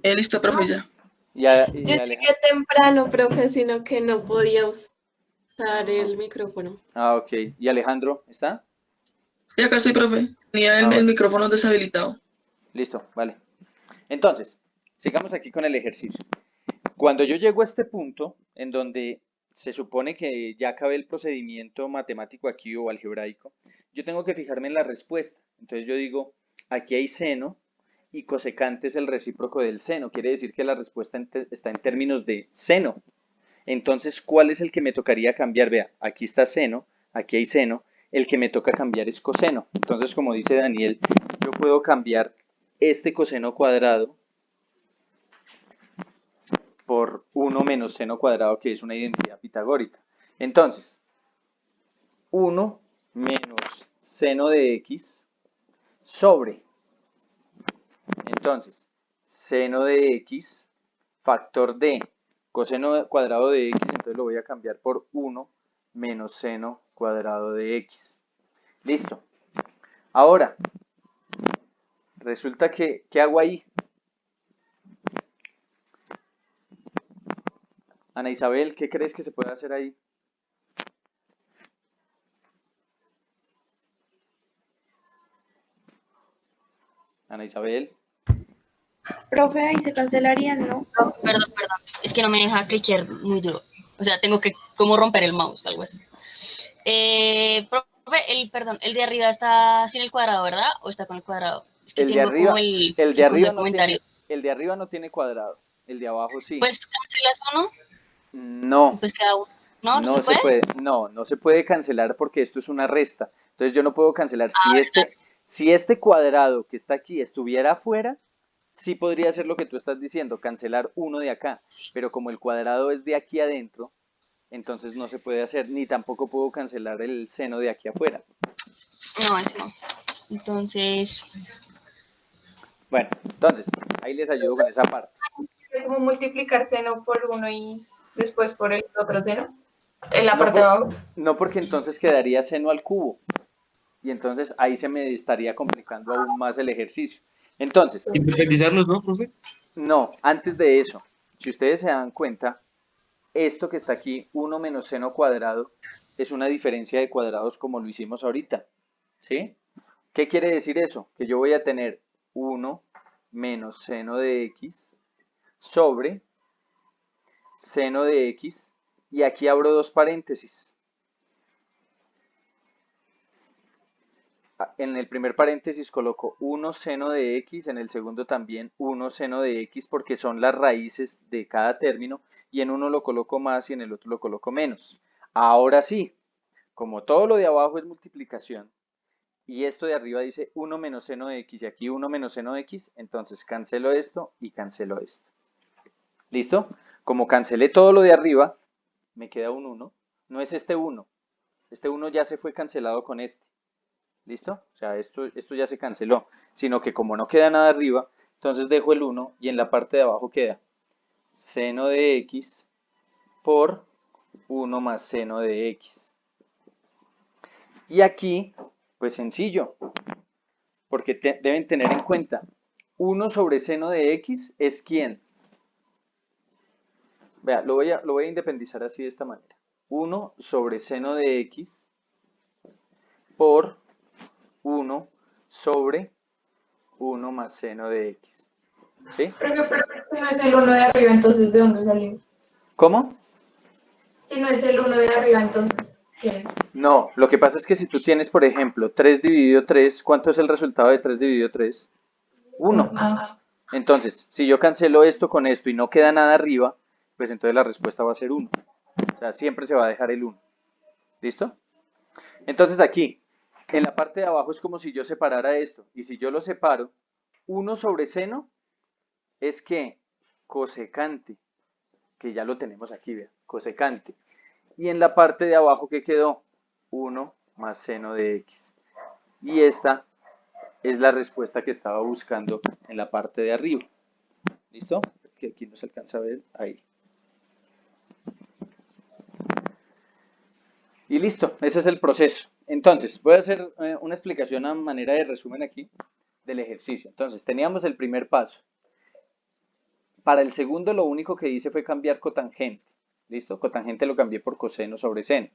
S7: Listo, profe, ya.
S1: Y
S8: Yo
S1: Alejandro.
S8: llegué temprano, profe, sino que no podía usar el micrófono.
S1: Ah, ok. ¿Y Alejandro está?
S7: Y acá estoy, profe. Tenía
S1: Ah, vale.
S7: micrófono deshabilitado.
S1: Listo, vale. Entonces, sigamos aquí con el ejercicio. Cuando yo llego a este punto, en donde se supone que ya acabé el procedimiento matemático aquí o algebraico, yo tengo que fijarme en la respuesta. Entonces yo digo, aquí hay seno y cosecante es el recíproco del seno. Quiere decir que la respuesta está en términos de seno. Entonces, ¿cuál es el que me tocaría cambiar? Vea, aquí está seno, aquí hay seno, el que me toca cambiar es coseno. Entonces, como dice Daniel, yo puedo cambiar este coseno cuadrado por 1 menos seno cuadrado, que es una identidad pitagórica. Entonces, 1 menos seno de x sobre, entonces, seno de x, factor de coseno cuadrado de x, entonces lo voy a cambiar por 1 menos seno cuadrado de x. Listo. Ahora, resulta que, ¿qué hago ahí? Ana Isabel, ¿qué crees que se puede hacer ahí? Ana Isabel.
S9: Profe, ahí se cancelarían, ¿no?
S10: Perdón. Es que no me deja cliquear muy duro. O sea, tengo que como romper el mouse, algo así. Profe, el de arriba está sin el cuadrado, ¿verdad? ¿O está con el cuadrado? Es que
S1: El de
S10: tengo
S1: arriba,
S10: como el
S1: el de
S10: coso
S1: arriba
S10: de
S1: no
S10: comentario.
S1: el de arriba no tiene cuadrado, el de abajo sí.
S10: Pues cancelas uno y
S1: No,
S10: pues queda uno. ¿No? ¿No
S1: no
S10: se
S1: se
S10: puede?
S1: puede, no se puede cancelar porque esto es una resta. Entonces yo no puedo cancelar. Si este cuadrado que está aquí estuviera afuera, sí podría ser lo que tú estás diciendo, cancelar uno de acá. Pero como el cuadrado es de aquí adentro, entonces no se puede hacer, ni tampoco puedo cancelar el seno de aquí afuera.
S10: No, eso no. Entonces,
S1: Bueno, entonces, ahí les ayudo con esa parte.
S2: Como multiplicar seno por uno y después por el otro seno. En la
S1: No,
S2: parte de abajo.
S1: no porque entonces quedaría seno al cubo. Y entonces ahí se me estaría complicando aún más el ejercicio. Entonces,
S3: independizarlos, ¿no, profe?
S1: no, antes de eso, si ustedes se dan cuenta, esto que está aquí, 1 menos seno cuadrado, es una diferencia de cuadrados como lo hicimos ahorita. ¿Sí? ¿Qué quiere decir eso? Que yo voy a tener 1 menos seno de x sobre seno de x y aquí abro dos paréntesis. En el primer paréntesis coloco 1 seno de x, en el segundo también 1 seno de x, porque son las raíces de cada término, y en uno lo coloco más y en el otro lo coloco menos. Ahora sí, como todo lo de abajo es multiplicación, y esto de arriba dice 1 menos seno de x, y aquí 1 menos seno de x, entonces cancelo esto y cancelo esto. ¿Listo? Como cancelé todo lo de arriba, me queda un 1. No es este 1. Este 1 ya se fue cancelado con este. ¿Listo? O sea, esto ya se canceló. Sino que como no queda nada arriba, entonces dejo el 1 y en la parte de abajo queda seno de x por 1 más seno de x. Y aquí, pues sencillo, porque deben tener en cuenta, 1 sobre seno de x es ¿quién? Vea, lo voy a independizar así de esta manera. 1 sobre seno de x por 1 sobre 1 más seno de x. ¿Sí?
S2: Pero si no es el 1 de arriba, entonces ¿de dónde salió?
S1: ¿Cómo?
S2: Si no es el 1 de arriba, entonces ¿qué es?
S1: No, lo que pasa es que si tú tienes, por ejemplo, 3 dividido 3, ¿cuánto es el resultado de 3 dividido 3? 1. Entonces, si yo cancelo esto con esto y no queda nada arriba, pues entonces la respuesta va a ser 1. O sea, siempre se va a dejar el 1. ¿Listo? Entonces aquí, en la parte de abajo es como si yo separara esto. Y si yo lo separo, 1 sobre seno es que cosecante, que ya lo tenemos aquí, vean, cosecante. Y en la parte de abajo, ¿qué quedó? 1 más seno de x. Y esta es la respuesta que estaba buscando en la parte de arriba. ¿Listo? Que aquí no se alcanza a ver, ahí. Y listo, ese es el proceso. Entonces, voy a hacer una explicación a manera de resumen aquí del ejercicio. Entonces, teníamos el primer paso. Para el segundo, lo único que hice fue cambiar cotangente. ¿Listo? Cotangente lo cambié por coseno sobre seno.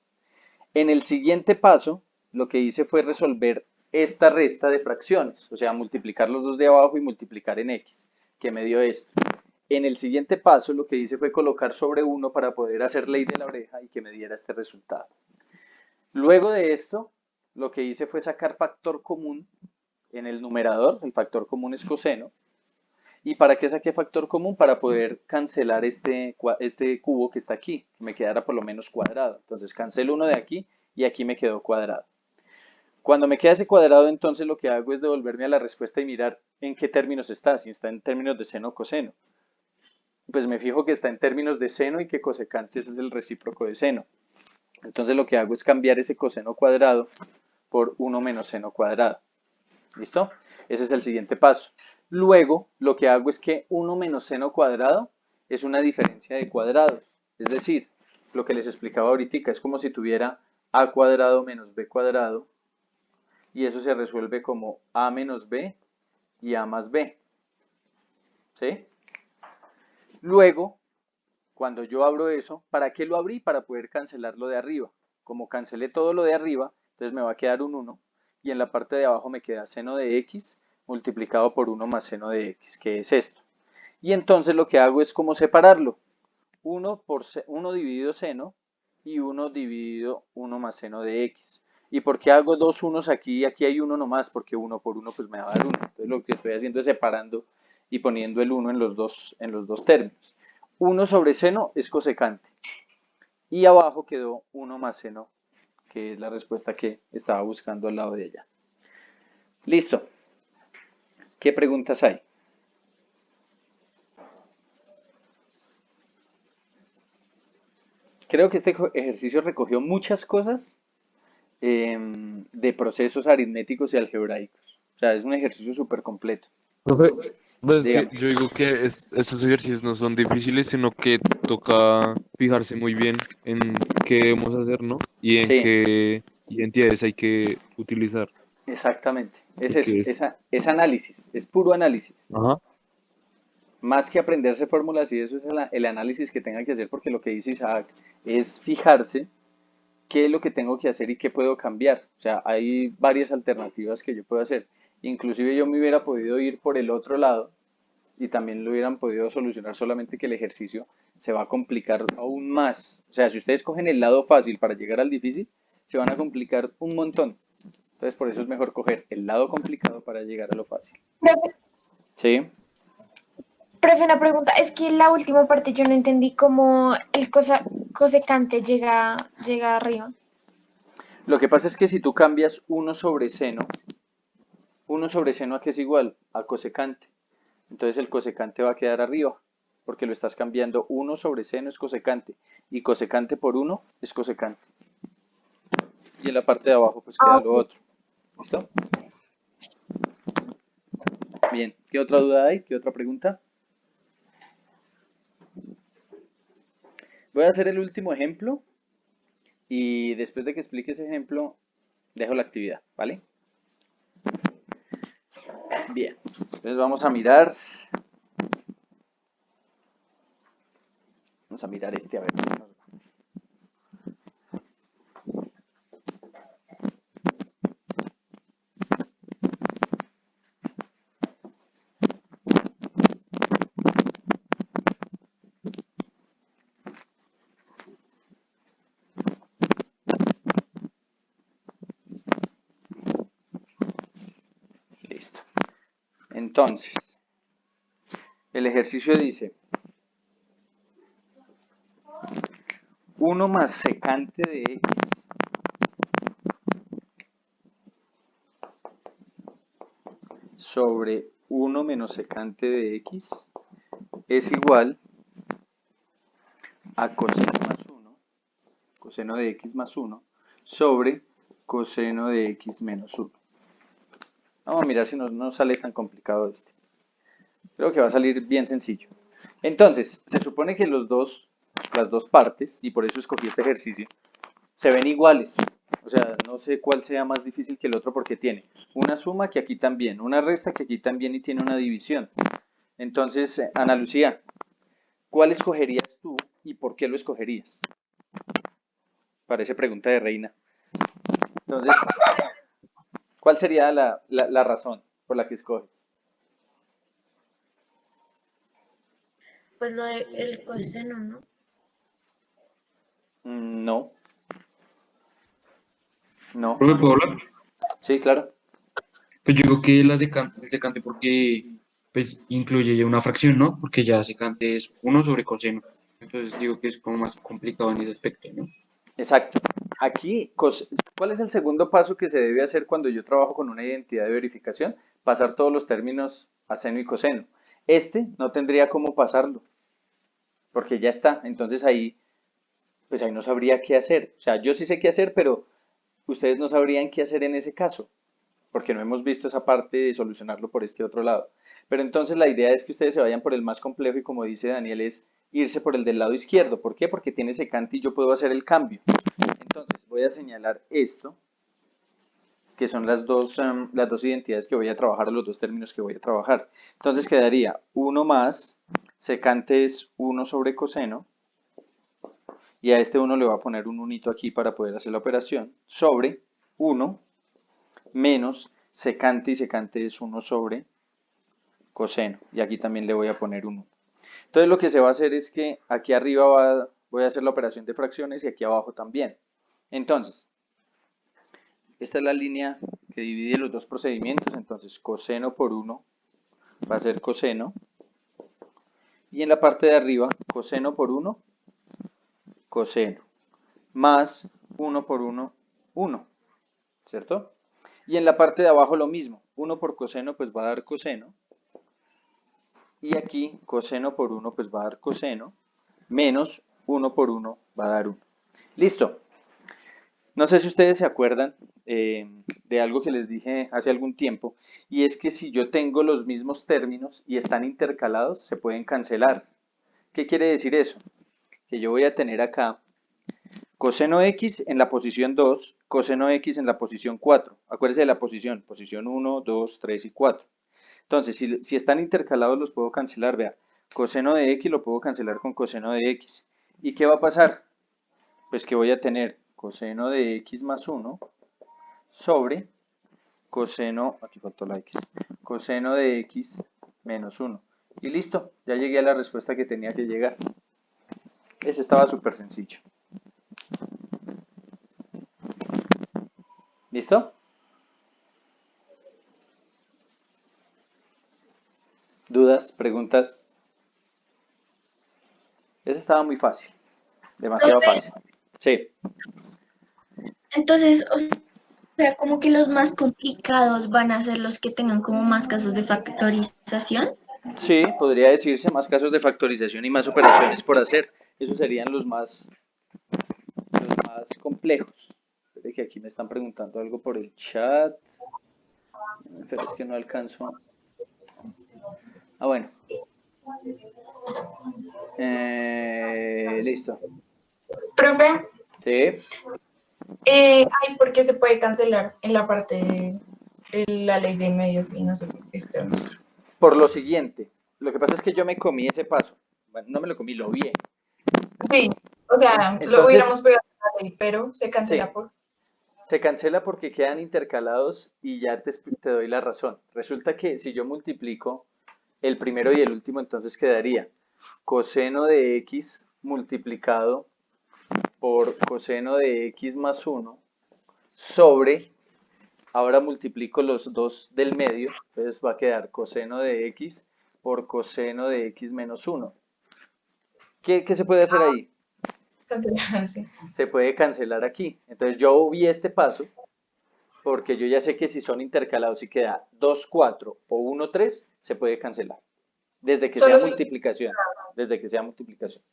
S1: En el siguiente paso, lo que hice fue resolver esta resta de fracciones, o sea, multiplicar los dos de abajo y multiplicar en x, que me dio esto. En el siguiente paso, lo que hice fue colocar sobre 1 para poder hacer ley de la oreja y que me diera este resultado. Luego de esto, lo que hice fue sacar factor común en el numerador, el factor común es coseno. ¿Y para qué saqué factor común? Para poder cancelar este cubo que está aquí, que me quedara por lo menos cuadrado. Entonces cancelo uno de aquí y aquí me quedó cuadrado. Cuando me queda ese cuadrado, entonces lo que hago es devolverme a la respuesta y mirar en qué términos está, si está en términos de seno o coseno. Pues me fijo que está en términos de seno y que cosecante es el recíproco de seno. Entonces lo que hago es cambiar ese coseno cuadrado por 1 menos seno cuadrado. ¿Listo? Ese es el siguiente paso. Luego, lo que hago es que 1 menos seno cuadrado es una diferencia de cuadrados. Es decir, lo que les explicaba ahorita, es como si tuviera a cuadrado menos b cuadrado, y eso se resuelve como a menos b y a más b. ¿Sí? Luego, cuando yo abro eso, ¿para qué lo abrí? Para poder cancelar lo de arriba. Como cancelé todo lo de arriba, entonces me va a quedar un 1, y en la parte de abajo me queda seno de x multiplicado por 1 más seno de x, que es esto. Y entonces lo que hago es como separarlo. 1 dividido seno y 1 dividido 1 más seno de x. ¿Y por qué hago dos unos aquí y aquí hay uno nomás? Porque 1 por 1 pues me va a dar 1. Entonces lo que estoy haciendo es separando y poniendo el 1 en los dos términos. 1 sobre seno es cosecante. Y abajo quedó 1 más seno, que es la respuesta que estaba buscando al lado de ella. Listo. ¿Qué preguntas hay? Creo que este ejercicio recogió muchas cosas de procesos aritméticos y algebraicos. O sea, es un ejercicio súper completo.
S4: Profe, pues es
S1: Dígame.
S4: que yo digo que estos ejercicios no son difíciles, sino que toca fijarse muy bien en qué debemos hacer, ¿no? Y en
S1: Sí,
S4: qué identidades hay que utilizar.
S1: exactamente. Es eso,
S4: Porque es...
S1: es análisis, es puro análisis.
S4: Ajá.
S1: Más que aprenderse fórmulas y eso es el análisis que tenga que hacer, porque lo que dice Isaac es fijarse qué es lo que tengo que hacer y qué puedo cambiar. O sea, hay varias alternativas que yo puedo hacer. Inclusive yo me hubiera podido ir por el otro lado y también lo hubieran podido solucionar, solamente que el ejercicio se va a complicar aún más. O sea, si ustedes cogen el lado fácil para llegar al difícil, se van a complicar un montón. Entonces, por eso es mejor coger el lado complicado para llegar a lo fácil.
S9: Profe,
S1: ¿Sí?
S9: profe, una pregunta. Es que en la última parte yo no entendí cómo el cosecante llega arriba.
S1: Lo que pasa es que si tú cambias 1 sobre seno, 1 sobre seno ¿a qué es igual? A cosecante. Entonces el cosecante va a quedar arriba, porque lo estás cambiando. 1 sobre seno es cosecante, y cosecante por 1 es cosecante. Y en la parte de abajo pues queda lo otro. ¿Listo? Bien, ¿qué otra duda hay? ¿Qué otra pregunta? Voy a hacer el último ejemplo y después de que explique ese ejemplo, dejo la actividad, ¿vale? Bien, entonces vamos a mirar este, a ver. Listo. Entonces, el ejercicio dice 1 más secante de x sobre 1 menos secante de x es igual a coseno más 1, coseno de x más 1, sobre coseno de x menos 1. Vamos a mirar si no sale tan complicado este. Creo que va a salir bien sencillo. Entonces, se supone que las dos partes, y por eso escogí este ejercicio, se ven iguales. O sea, no sé cuál sea más difícil que el otro porque tiene una suma que aquí también, una resta que aquí también y tiene una división. Entonces, Ana Lucía, ¿cuál escogerías tú y por qué lo escogerías? Parece pregunta de reina. Entonces, ¿cuál sería la razón por la que escoges?
S5: Pues lo del coseno, ¿no?
S1: No. No.
S3: ¿Profe, puedo hablar?
S1: Sí, claro.
S3: Pues yo creo que el secante porque pues incluye ya una fracción, ¿no? Porque ya secante es 1 sobre coseno. Entonces digo que es como más complicado en ese aspecto, ¿no?
S1: Exacto. Aquí, ¿cuál es el segundo paso que se debe hacer cuando yo trabajo con una identidad de verificación? Pasar todos los términos a seno y coseno. Este no tendría cómo pasarlo, porque ya está. Entonces ahí, pues ahí no sabría qué hacer. O sea, yo sí sé qué hacer, pero ustedes no sabrían qué hacer en ese caso, porque no hemos visto esa parte de solucionarlo por este otro lado. Pero entonces la idea es que ustedes se vayan por el más complejo y como dice Daniel es irse por el del lado izquierdo. ¿Por qué? Porque tiene secante y yo puedo hacer el cambio. Entonces voy a señalar esto, que son las dos identidades que voy a trabajar, o los dos términos que voy a trabajar. Entonces quedaría 1 más, secante es 1 sobre coseno, y a este 1 le voy a poner un unito aquí para poder hacer la operación, sobre 1 menos secante, y secante es 1 sobre coseno, y aquí también le voy a poner 1. Entonces lo que se va a hacer es que aquí arriba voy a hacer la operación de fracciones y aquí abajo también. Entonces, esta es la línea que divide los dos procedimientos, entonces coseno por 1 va a ser coseno, y en la parte de arriba, coseno por 1, coseno, más 1 por 1, 1, ¿cierto? Y en la parte de abajo lo mismo, 1 por coseno pues va a dar coseno, y aquí coseno por 1 pues va a dar coseno, menos 1 por 1 va a dar 1. Listo. No sé si ustedes se acuerdan de algo que les dije hace algún tiempo, y es que si yo tengo los mismos términos y están intercalados, se pueden cancelar. ¿Qué quiere decir eso? Que yo voy a tener acá coseno x en la posición 2, coseno x en la posición 4. Acuérdense de la posición 1, 2, 3 y 4. Entonces, si están intercalados los puedo cancelar, vea, coseno de x lo puedo cancelar con coseno de x. ¿Y qué va a pasar? Pues que voy a tener coseno de x más 1 sobre coseno, aquí faltó la x, coseno de x menos 1. Y listo, ya llegué a la respuesta que tenía que llegar. Ese estaba súper sencillo. ¿Listo? ¿Dudas? ¿Preguntas? Ese estaba muy fácil. Demasiado fácil. Sí.
S5: Entonces, o sea, como que los más complicados van a ser los que tengan como más casos de factorización.
S1: Sí, podría decirse más casos de factorización y más operaciones por hacer. Esos serían los más complejos. Espere que aquí me están preguntando algo por el chat. Pero es que no alcanzo. Ah, bueno. Listo.
S2: Profe,
S1: Sí.
S2: ay, ¿por qué se puede cancelar en la parte de la ley de medios y no sé por qué externos?
S1: Por lo siguiente. Lo que pasa es que yo me comí ese paso. Bueno, no me lo comí, lo vi.
S2: Sí, o sea, lo
S1: Entonces,
S2: hubiéramos podido hacer la ley, pero se cancela
S1: sí.
S2: por...
S1: Se cancela porque quedan intercalados y ya te doy la razón. Resulta que si yo multiplico el primero y el último, entonces quedaría coseno de x multiplicado por coseno de x más 1 sobre, ahora multiplico los dos del medio, entonces va a quedar coseno de x por coseno de x menos 1. ¿Qué se puede hacer ahí?
S2: Cancelar, sí.
S1: Se puede cancelar aquí. Entonces yo vi este paso porque yo ya sé que si son intercalados y queda 2, 4 o 1, 3, se puede cancelar. Desde que sea
S2: Solo si...
S1: multiplicación. Desde que sea multiplicación.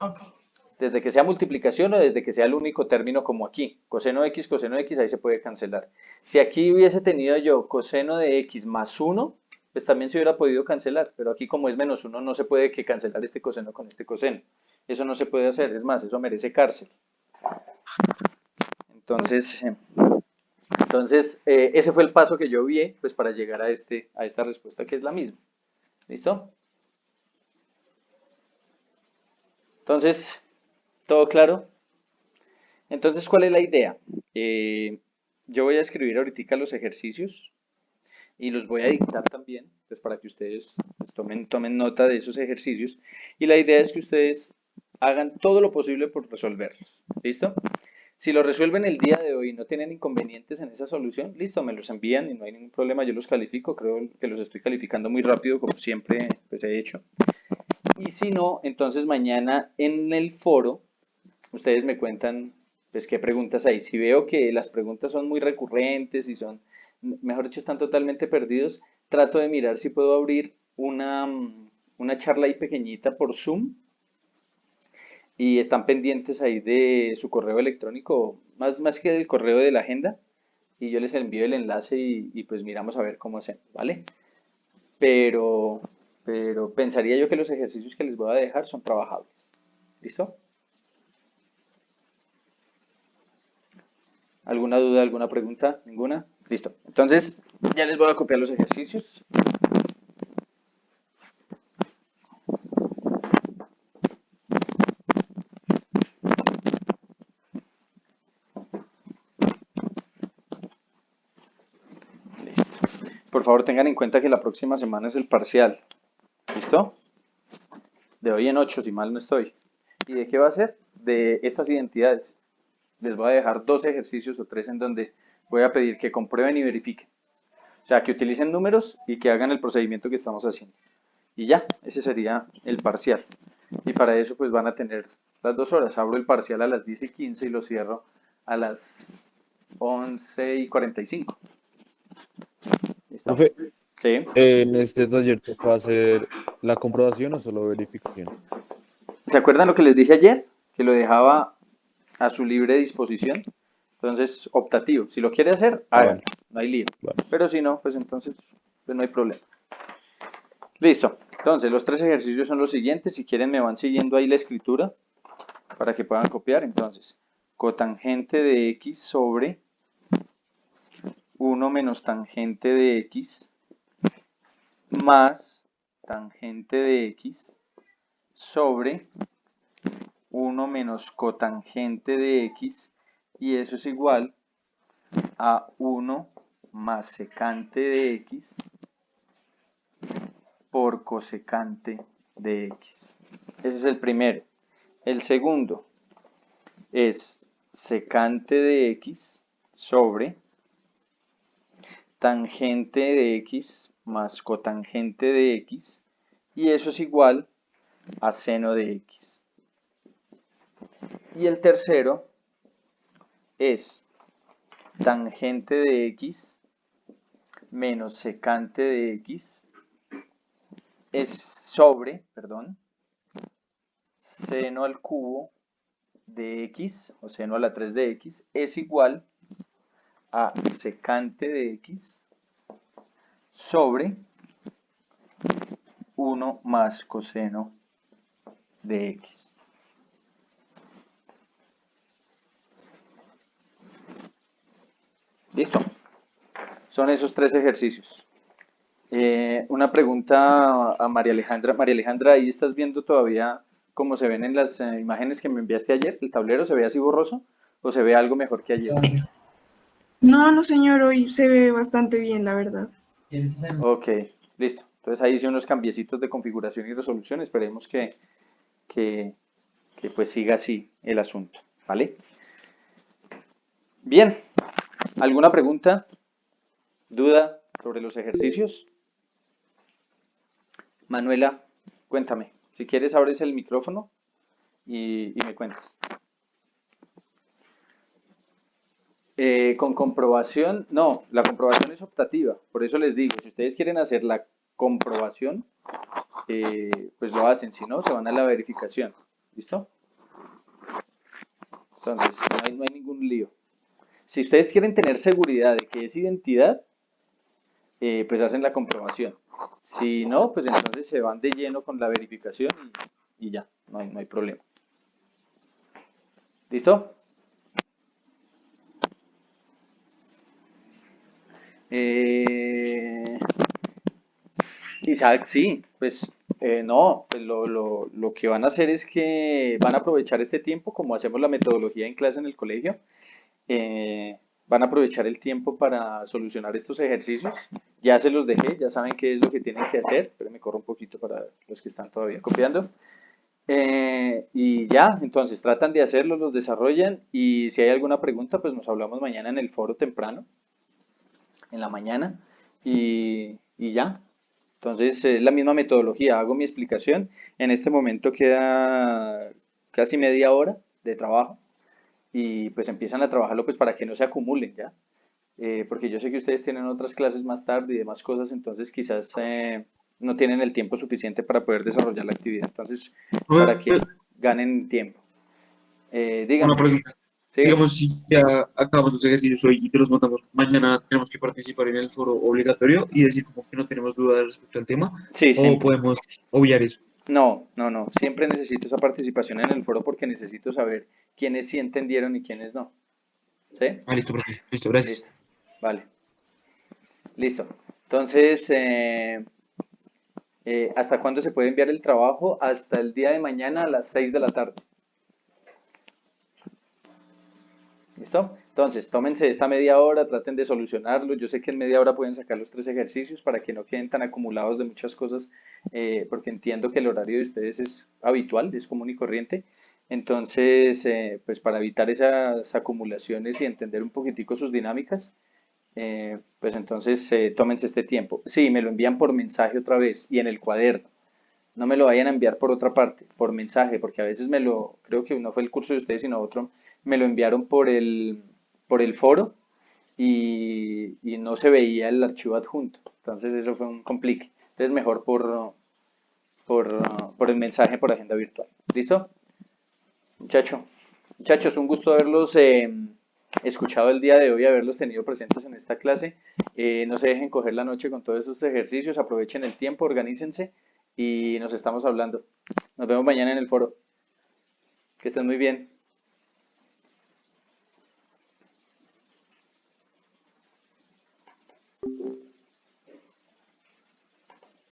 S2: Ok.
S1: Desde que sea multiplicación o desde que sea el único término como aquí. Coseno de x, ahí se puede cancelar. Si aquí hubiese tenido yo coseno de x más 1, pues también se hubiera podido cancelar. Pero aquí como es menos 1, no se puede que cancelar este coseno con este coseno. Eso no se puede hacer. Es más, eso merece cárcel. Entonces, ese fue el paso que yo vi, pues para llegar a esta respuesta que es la misma. ¿Listo? Entonces, ¿todo claro? Entonces, ¿cuál es la idea? Yo voy a escribir ahorita los ejercicios y los voy a dictar también, pues para que ustedes pues, tomen nota de esos ejercicios. Y la idea es que ustedes hagan todo lo posible por resolverlos. ¿Listo? Si lo resuelven el día de hoy y no tienen inconvenientes en esa solución, listo, me los envían y no hay ningún problema, yo los califico, creo que los estoy calificando muy rápido como siempre pues, he hecho. Y si no, entonces mañana en el foro ustedes me cuentan pues qué preguntas hay. Si veo que las preguntas son muy recurrentes y son, mejor dicho, están totalmente perdidos, trato de mirar si puedo abrir una charla ahí pequeñita por Zoom y están pendientes ahí de su correo electrónico, más que del correo de la agenda, y yo les envío el enlace y pues miramos a ver cómo hacemos, ¿vale? Pero, pero pensaría yo que los ejercicios que les voy a dejar son trabajables. ¿Listo? ¿Alguna duda, alguna pregunta? ¿Ninguna? Listo. Entonces, ya les voy a copiar los ejercicios. Por favor, tengan en cuenta que la próxima semana es el parcial. ¿Listo? De hoy en 8, si mal no estoy. ¿Y de qué va a ser? De estas identidades. Les voy a dejar 2 ejercicios o 3 en donde voy a pedir que comprueben y verifiquen. O sea, que utilicen números y que hagan el procedimiento que estamos haciendo. Y ya, ese sería el parcial. Y para eso pues van a tener las 2 horas. Abro el parcial a las 10:15 y lo cierro a las 11:45. ¿Listo?
S4: Profe,
S1: Sí.
S4: en este taller toca hacer la comprobación o solo verificación.
S1: ¿Se acuerdan lo que les dije ayer? Que lo dejaba a su libre disposición. Entonces, optativo. Si lo quiere hacer, háganlo.
S4: Bueno,
S1: No hay lío.
S4: bueno.
S1: Pero si no, pues entonces pues no hay problema. Listo. Entonces, los 3 ejercicios son los siguientes. Si quieren, me van siguiendo ahí la escritura para que puedan copiar. Entonces, cotangente de x sobre 1 menos tangente de x más tangente de x sobre 1 menos cotangente de x, y eso es igual a 1 más secante de x por cosecante de x. Ese es el primero. El segundo es secante de x sobre tangente de x más cotangente de x, y eso es igual a seno de x. Y el tercero es tangente de x menos secante de x es sobre, seno al cubo de x, o seno a la 3 de x, es igual a secante de x sobre 1 más coseno de x. ¿Listo? Son esos tres ejercicios. Una pregunta a María Alejandra. María Alejandra, ¿ahí estás viendo todavía cómo se ven en las imágenes que me enviaste ayer? ¿El tablero se ve así borroso o se ve algo mejor que ayer?
S11: No, no, señor, hoy se ve bastante bien, la verdad.
S1: Ok, listo. Entonces ahí hice unos cambiecitos de configuración y resolución. Esperemos que pues siga así el asunto, ¿vale? Bien, ¿alguna pregunta, duda sobre los ejercicios? Manuela, cuéntame. Si quieres, abres el micrófono y me cuentas. Con comprobación, no, la comprobación es optativa. Por eso les digo, si ustedes quieren hacer la comprobación, pues lo hacen. Si no, se van a la verificación. ¿Listo? Entonces, no hay ningún lío. Si ustedes quieren tener seguridad de que es identidad, pues hacen la comprobación. Si no, pues entonces se van de lleno con la verificación y ya, no hay problema. ¿Listo? Isaac, sí, pues no, pues lo que van a hacer es que van a aprovechar este tiempo, como hacemos la metodología en clase en el colegio, van a aprovechar el tiempo para solucionar estos ejercicios. Ya se los dejé, ya saben qué es lo que tienen que hacer, pero me corro un poquito para los que están todavía copiando. Y ya, entonces tratan de hacerlo, los desarrollan, y si hay alguna pregunta, pues nos hablamos mañana en el foro temprano, en la mañana, y ya. Entonces es la misma metodología, hago mi explicación, en este momento queda casi media hora de trabajo, y pues empiezan a trabajarlo pues para que no se acumulen, ¿ya? Porque yo sé que ustedes tienen otras clases más tarde y demás cosas, entonces quizás no tienen el tiempo suficiente para poder desarrollar la actividad, entonces para que ganen tiempo. Díganme.
S3: Una pregunta.
S1: ¿Sí?
S3: Digamos, si ya acabamos los ejercicios hoy y te los montamos mañana, ¿tenemos que participar en el foro obligatorio y decir como que no tenemos dudas respecto al tema?
S1: Sí,
S3: ¿O
S1: siempre.
S3: podemos obviar eso?
S1: No, siempre necesito esa participación en el foro porque necesito saber quiénes sí entendieron y quiénes no. ¿Sí?
S3: Listo, profe. Listo, gracias.
S1: Listo. Vale. Listo. Entonces, ¿hasta cuándo se puede enviar el trabajo? Hasta el día de mañana a las 6 de la tarde. ¿Listo? Entonces, tómense esta media hora, traten de solucionarlo. Yo sé que en media hora pueden sacar los 3 ejercicios para que no queden tan acumulados de muchas cosas, porque entiendo que el horario de ustedes es habitual, es común y corriente. Entonces, pues para evitar esas acumulaciones y entender un poquitico sus dinámicas, pues entonces tómense este tiempo. Sí, me lo envían por mensaje otra vez y en el cuaderno. No me lo vayan a enviar por otra parte, por mensaje, porque a veces creo que no fue el curso de ustedes, sino otro, me lo enviaron por el foro y no se veía el archivo adjunto. Entonces eso fue un complique. Entonces mejor por el mensaje por agenda virtual. ¿Listo? Muchachos, un gusto haberlos escuchado el día de hoy, haberlos tenido presentes en esta clase. No se dejen coger la noche con todos esos ejercicios, aprovechen el tiempo, organícense y nos estamos hablando. Nos vemos mañana en el foro. Que estén muy bien.